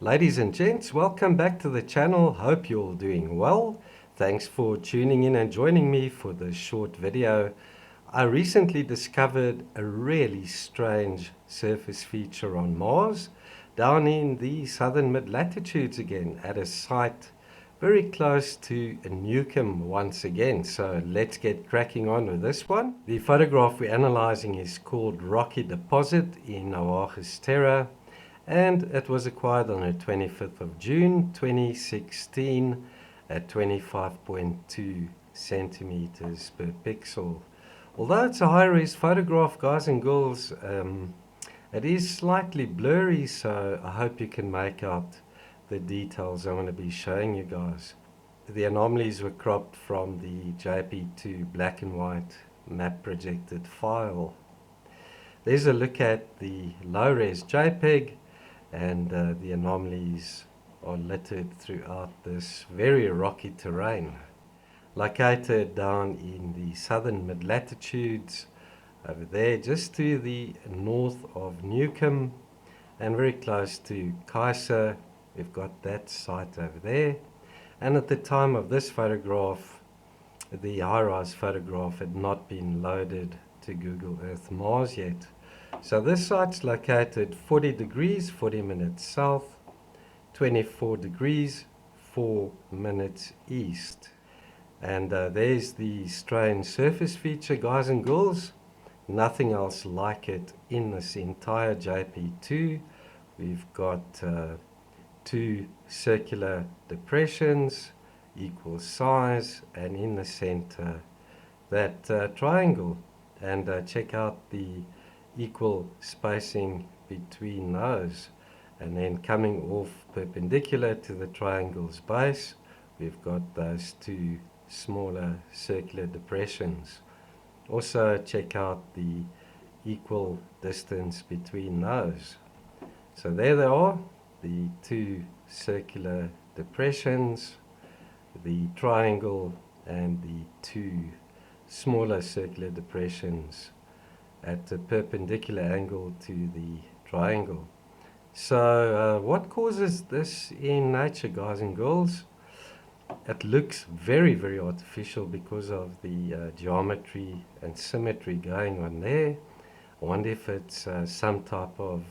Ladies and gents, welcome back to the channel. Hope you're all doing well. Thanks for tuning in and joining me for this short video. I recently discovered a really strange surface feature on Mars, down in the southern mid-latitudes again, at a site very close to Neukum once again. So let's get cracking on with this one. The photograph we're analyzing is called Rocky Deposit in Noachis Terra, and it was acquired on the 25th of June 2016 at 25.2 centimeters per pixel. Although it's a high-res photograph, guys and girls, it is slightly blurry, so I hope you can make out the details I'm going to be showing you guys. The anomalies were cropped from the JP2 black and white map projected file. There's a look at the low-res JPEG, and the anomalies are littered throughout this very rocky terrain. Located down in the southern mid-latitudes, over there just to the north of Neukum, and very close to Kaiser. We've got that site over there, and at the time of this photograph, the high-rise photograph had not been loaded to Google Earth Mars yet. So this site's located 40 degrees 40 minutes south, 24 degrees 4 minutes east. And there's the strange surface feature, guys and girls. Nothing else like it in this entire JP2. We've got two circular depressions, equal size, and in the center that triangle. And check out the equal spacing between those. And then coming off perpendicular to the triangle's base, we've got those two smaller circular depressions. Also check out the equal distance between those. So there they are, the two circular depressions, the triangle, and the two smaller circular depressions at a perpendicular angle to the triangle. So what causes this in nature, guys and girls? It looks very, very artificial because of the geometry and symmetry going on there. I wonder if it's some type of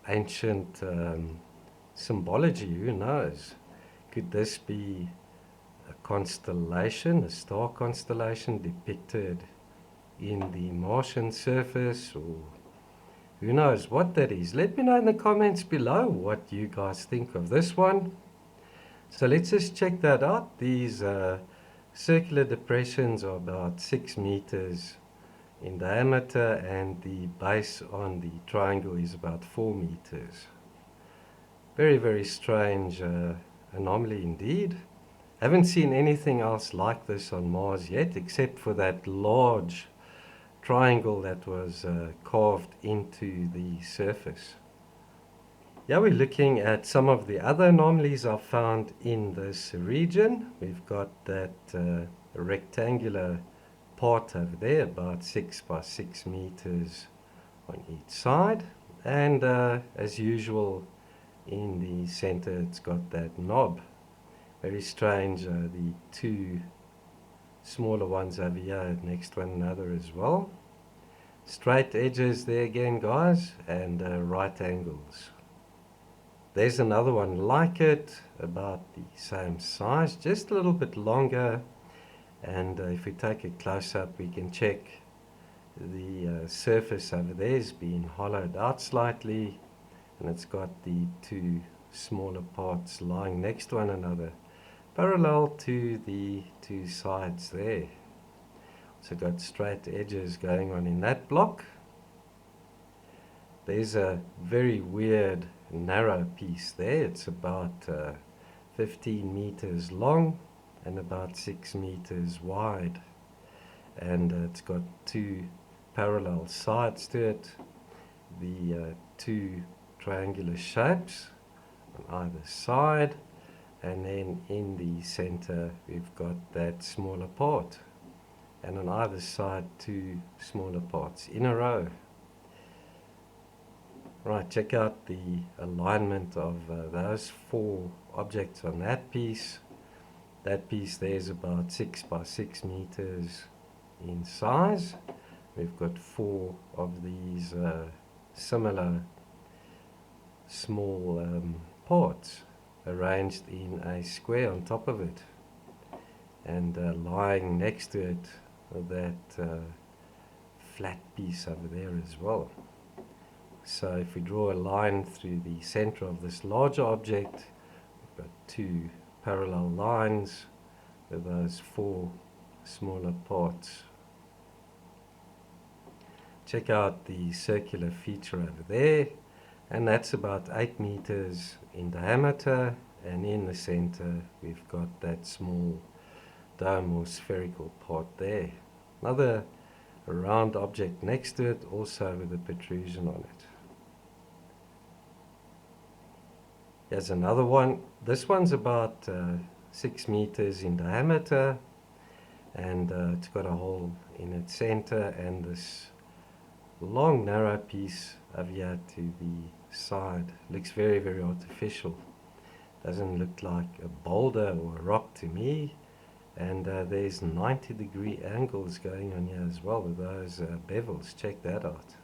ancient symbology, who knows? Could this be a constellation, a star constellation depicted in the Martian surface, or who knows what that is? Let me know in the comments below what you guys think of this one. So let's just check that out. These circular depressions are about 6 meters in diameter, and the base on the triangle is about 4 meters. Very, very strange anomaly indeed. Haven't seen anything else like this on Mars yet, except for that large triangle that was carved into the surface. Yeah, we're looking at some of the other anomalies I've found in this region. We've got that rectangular part over there, about 6 by 6 meters on each side. And as usual, in the center, it's got that knob. Very strange, the two smaller ones over here next to one another as well. Straight edges there again, guys, and right angles. There's another one like it, about the same size, just a little bit longer. And if we take a close-up, we can check the surface over there has been hollowed out slightly, and it's got the two smaller parts lying next to one another, parallel to the two sides there. So got straight edges going on in that block. There's a very weird narrow piece there. It's about 15 meters long and about 6 meters wide, and it's got two parallel sides to it, the two triangular shapes on either side, and then in the center we've got that smaller part, and on either side two smaller parts in a row. Right, check out the alignment of those 4 objects on that piece. That piece there is about 6 by 6 meters in size. We've got 4 of these similar small parts arranged in a square on top of it, and lying next to it that flat piece over there as well. So if we draw a line through the center of this larger object, we've got 2 parallel lines with those 4 smaller parts. Check out the circular feature over there, and that's about 8 meters in diameter, and in the center we've got that small dome or spherical part there. Another round object next to it, also with a protrusion on it. Here's another one. This one's about 6 meters in diameter, and it's got a hole in its center and this long narrow piece over here to the side. Looks very, very artificial. Doesn't look like a boulder or a rock to me. And there's 90-degree angles going on here as well with those bevels. Check that out.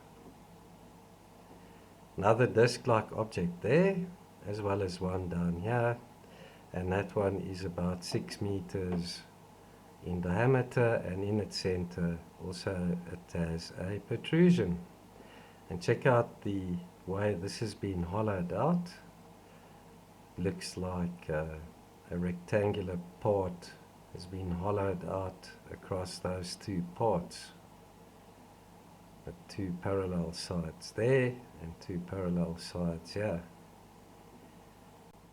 Another disc-like object there, as well as one down here, and that one is about 6 meters in diameter, and in its center also it has a protrusion. And check out the way this has been hollowed out. Looks like a rectangular part has been hollowed out across those 2 parts. The 2 parallel sides there and 2 parallel sides here.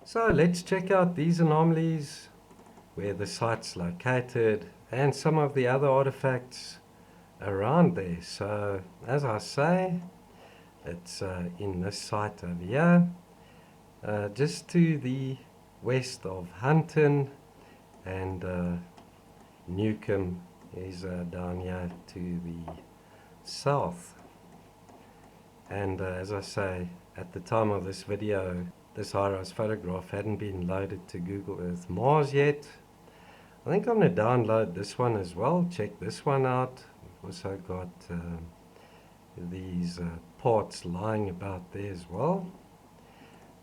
So let's check out these anomalies, where the site's located, and some of the other artifacts around there. So as I say, it's in this site over here, just to the west of Hunton, and Neukum is down here to the south. And as I say, at the time of this video, this high-rise photograph hadn't been loaded to Google Earth Mars yet. I think I'm going to download this one as well. Check this one out. We've also got these parts lying about there as well.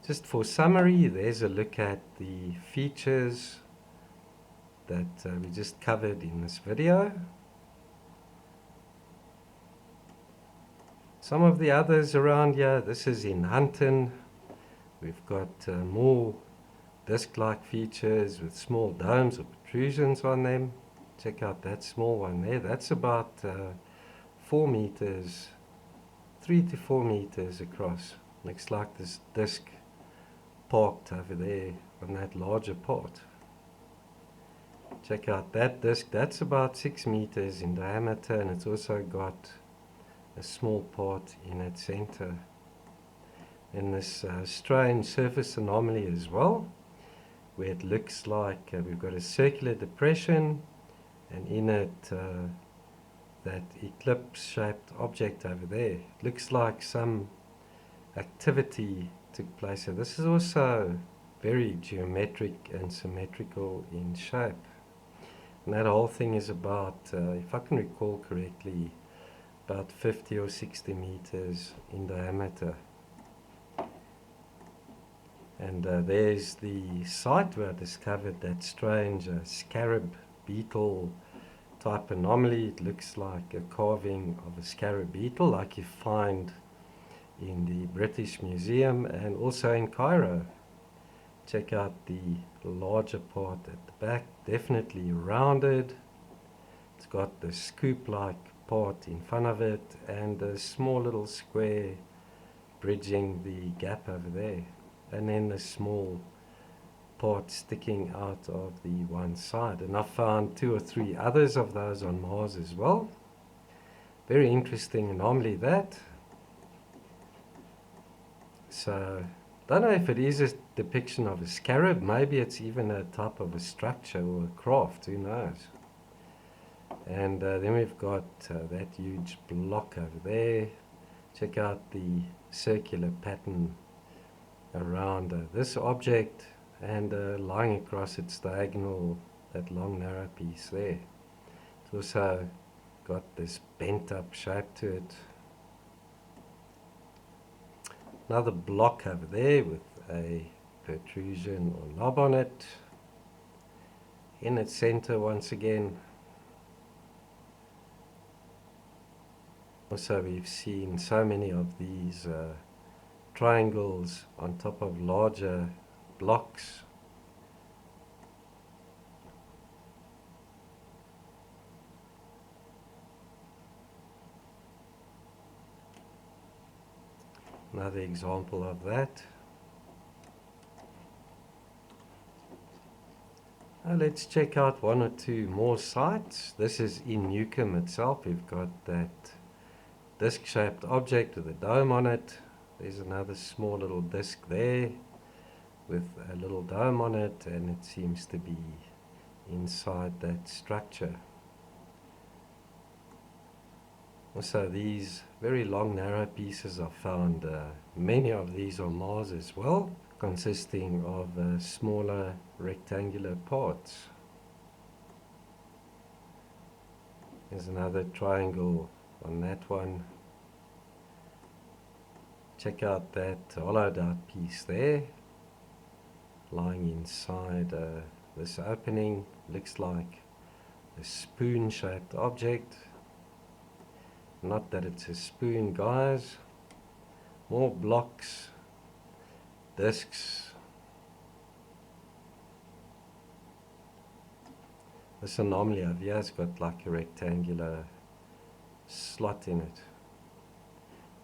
Just for summary, there's a look at the features that we just covered in this video. Some of the others around here, this is in Hunton. We've got more disc-like features with small domes or protrusions on them. Check out that small one there. That's about 4 meters, 3 to 4 meters across. Looks like this disc parked over there on that larger part. Check out that disc. That's about 6 meters in diameter, and it's also got a small part in its center. And this strange surface anomaly as well, where it looks like we've got a circular depression, and in it that eclipse-shaped object over there. It looks like some activity took place. So this is also very geometric and symmetrical in shape. And that whole thing is about, if I can recall correctly, about 50 or 60 meters in diameter. And there's the site where I discovered that strange scarab beetle type anomaly. It looks like a carving of a scarab beetle like you find in the British Museum and also in Cairo. Check out the larger part at the back, definitely rounded. It's got the scoop-like part in front of it and a small little square bridging the gap over there. And then the small part sticking out of the one side. And I found 2 or 3 others of those on Mars as well. Very interesting anomaly that. So, don't know if it is a depiction of a scarab. Maybe it's even a type of a structure or a craft, who knows. And then we've got that huge block over there. Check out the circular pattern around this object and lying across its diagonal, that long narrow piece there. It's also got this bent up shape to it. Another block over there with a protrusion or knob on it. In its center once again. Also, we've seen so many of these triangles on top of larger blocks. Another example of that. Now let's check out one or two more sites. This is in Neukum itself. We've got that disc-shaped object with a dome on it. There's another small little disc there with a little dome on it, and it seems to be inside that structure. Also, these very long narrow pieces are found, many of these on Mars as well, consisting of smaller rectangular parts. There's another triangle on that one. Check out that hollowed out piece there, lying inside this opening. Looks like a spoon-shaped object. Not that it's a spoon, guys. More blocks, discs. This anomaly over here has got like a rectangular slot in it.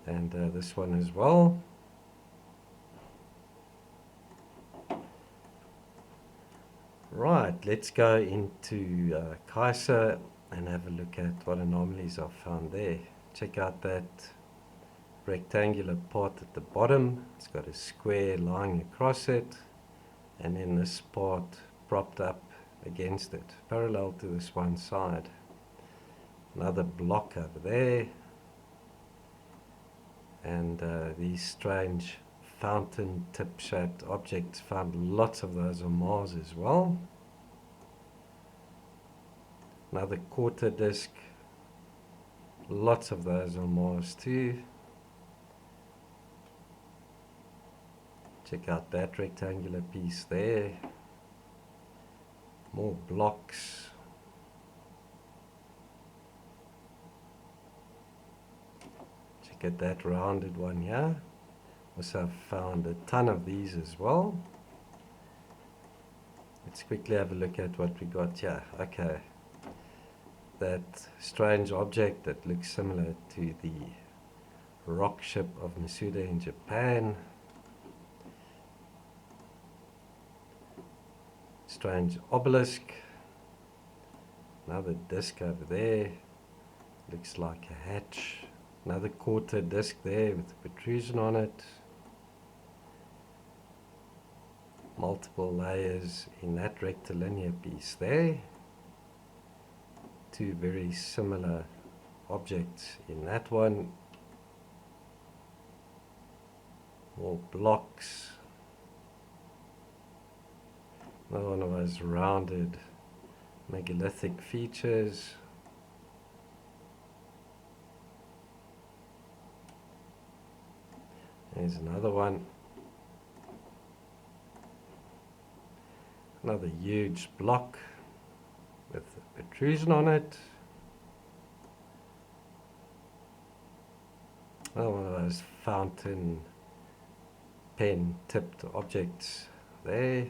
And this one as well. Right, let's go into Kaiser and have a look at what anomalies I've found there. Check out that rectangular part at the bottom. It's got a square lying across it, and then this part propped up against it, parallel to this one side. Another block over there, and these strange fountain tip shaped objects, found lots of those on Mars as well. Another quarter disc, lots of those on Mars too. Check out that rectangular piece there. More blocks. Check out that rounded one here. Also found a ton of these as well. Let's quickly have a look at what we got here. Okay. That strange object that looks similar to the rock ship of Masuda in Japan. Strange obelisk. Another disc over there. Looks like a hatch. Another quarter disc there with a protrusion on it. Multiple layers in that rectilinear piece there. Two very similar objects in that one. More blocks. Another one of those rounded megalithic features. There's another one. Another huge block with a protrusion on it. Another one of those fountain pen tipped objects there.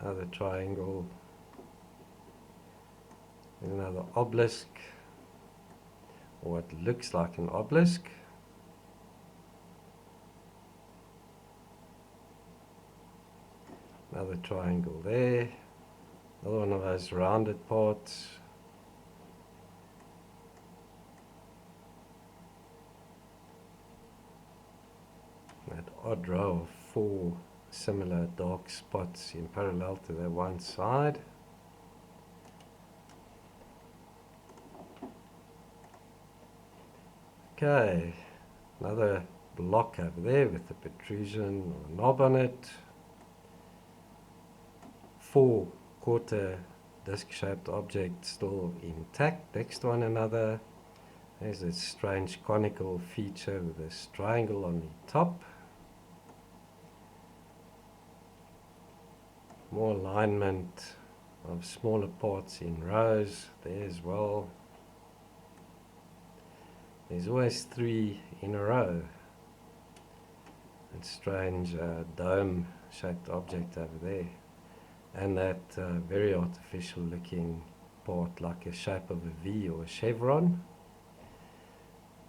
Another triangle. There's another obelisk, or what looks like an obelisk. Another triangle there. Another one of those rounded parts. That odd row of four similar dark spots in parallel to the one side. Okay, another block over there with a protrusion or knob on it. 4 quarter disc-shaped objects still intact next to one another. There's a strange conical feature with this triangle on the top. More alignment of smaller parts in rows there as well. There's always 3 in a row. And strange dome-shaped object over there. And that very artificial looking part like a shape of a V or a chevron.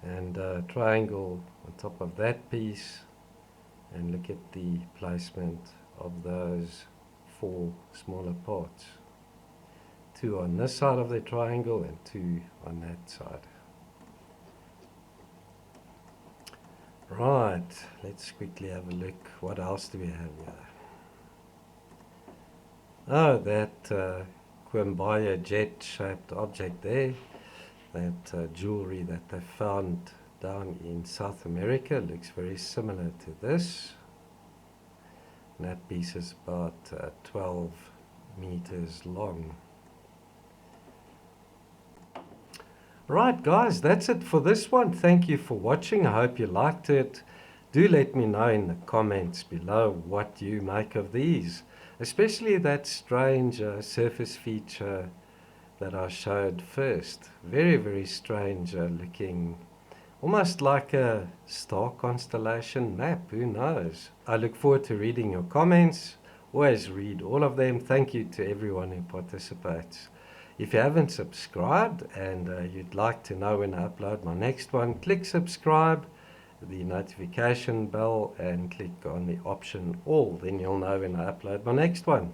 And a triangle on top of that piece. And look at the placement of those 4 smaller parts. 2 on this side of the triangle and 2 on that side. Right, let's quickly have a look. What else do we have here? Oh, that Quambaya jet-shaped object there. That jewelry that they found down in South America looks very similar to this. And that piece is about 12 meters long. Right guys, that's it for this one. Thank you for watching. I hope you liked it. Do let me know in the comments below what you make of these. Especially that strange surface feature that I showed first. Very, very strange looking. Almost like a star constellation map, who knows? I look forward to reading your comments. Always read all of them. Thank you to everyone who participates. If you haven't subscribed and you'd like to know when I upload my next one, click subscribe, the notification bell, and click on the option all. Then you'll know when I upload my next one.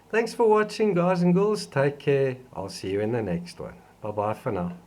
Thanks for watching, guys and girls. Take care. I'll see you in the next one. Bye-bye for now.